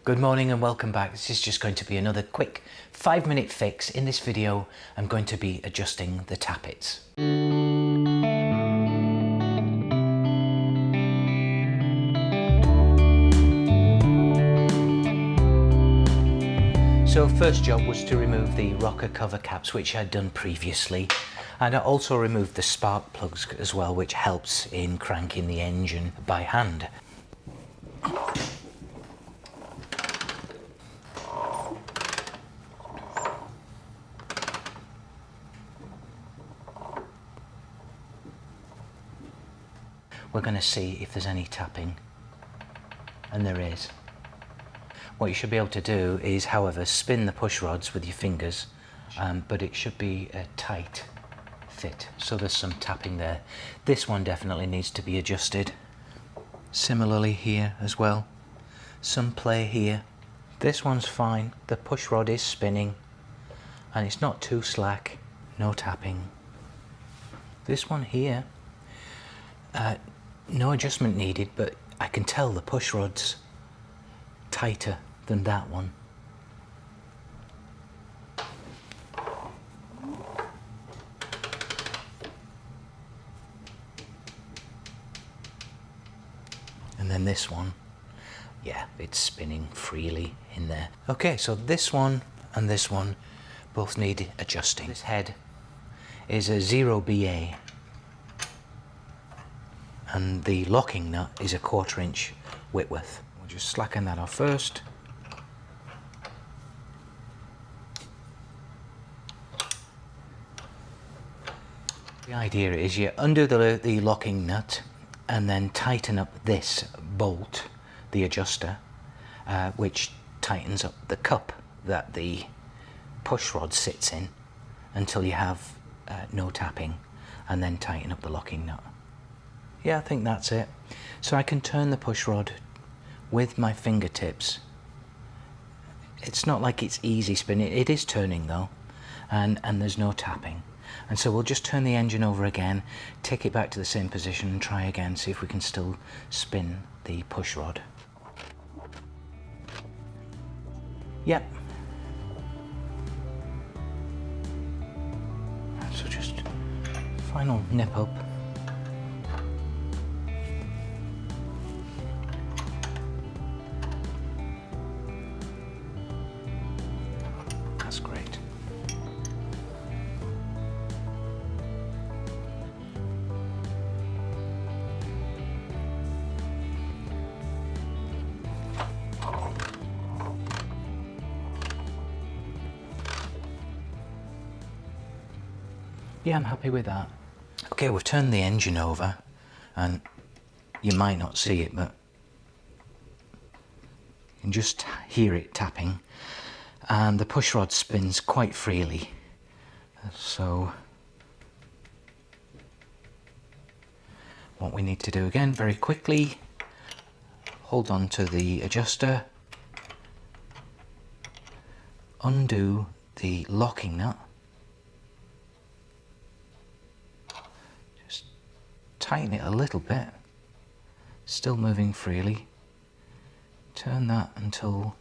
Good morning and welcome back. This is just going to be another quick 5-minute fix. In this video, I'm going to be adjusting the tappets. So first job was to remove the rocker cover caps, which I'd done previously. And I also removed the spark plugs as well, which helps in cranking the engine by hand. We're going to see if there's any tapping, and there is. What you should be able to do is, however, spin the push rods with your fingers, but it should be a tight fit, so there's some tapping there. This one definitely needs to be adjusted. Similarly here as well, some play here. This one's fine, the push rod is spinning and it's not too slack, no tapping. This one here, no adjustment needed, but I can tell the push rod's tighter than that one. And then this one, yeah, it's spinning freely in there. Okay, so this one and this one both need adjusting. This head is a 0BA. And the locking nut is a 1/4 inch Whitworth. We'll just slacken that off first. The idea is you undo the locking nut and then tighten up this bolt, the adjuster, which tightens up the cup that the push rod sits in until you have no tapping, and then tighten up the locking nut. Yeah, I think that's it. So I can turn the push rod with my fingertips. It's not like it's easy spinning, it is turning though, and there's no tapping. And so we'll just turn the engine over again, take it back to the same position and try again, see if we can still spin the push rod. Yep. So just final nip up. That's great. Yeah, I'm happy with that. Okay, we've turned the engine over and you might not see it, but you can just hear it tapping. And the push rod spins quite freely, so what we need to do again very quickly, hold on to the adjuster, undo the locking nut, just tighten it a little bit, still moving freely, turn that until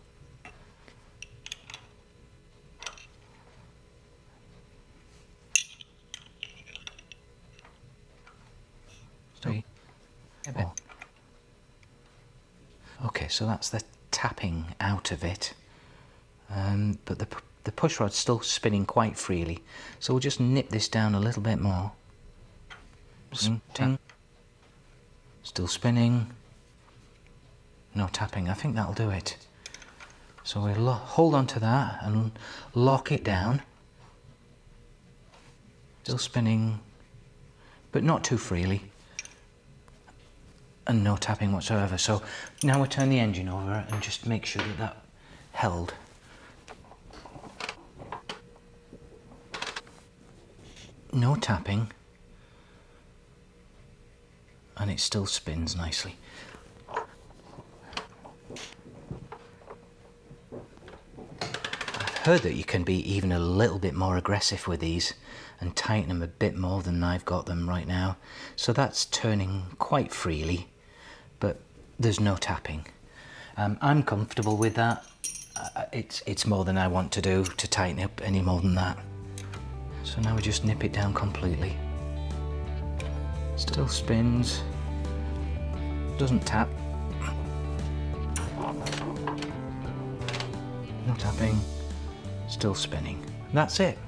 okay, so that's the tapping out of it, but the push rod's still spinning quite freely, so we'll just nip this down a little bit more. Still spinning, no tapping. I think that'll do it. So we'll hold on to that and lock it down. Still spinning, but not too freely. And no tapping whatsoever. So now we turn the engine over and just make sure that that held. No tapping. And it still spins nicely. I've heard that you can be even a little bit more aggressive with these and tighten them a bit more than I've got them right now. So that's turning quite freely, but there's no tapping. I'm comfortable with that. It's more than I want to do to tighten up any more than that. So now we just nip it down completely. Still spins, doesn't tap. No tapping, still spinning. That's it.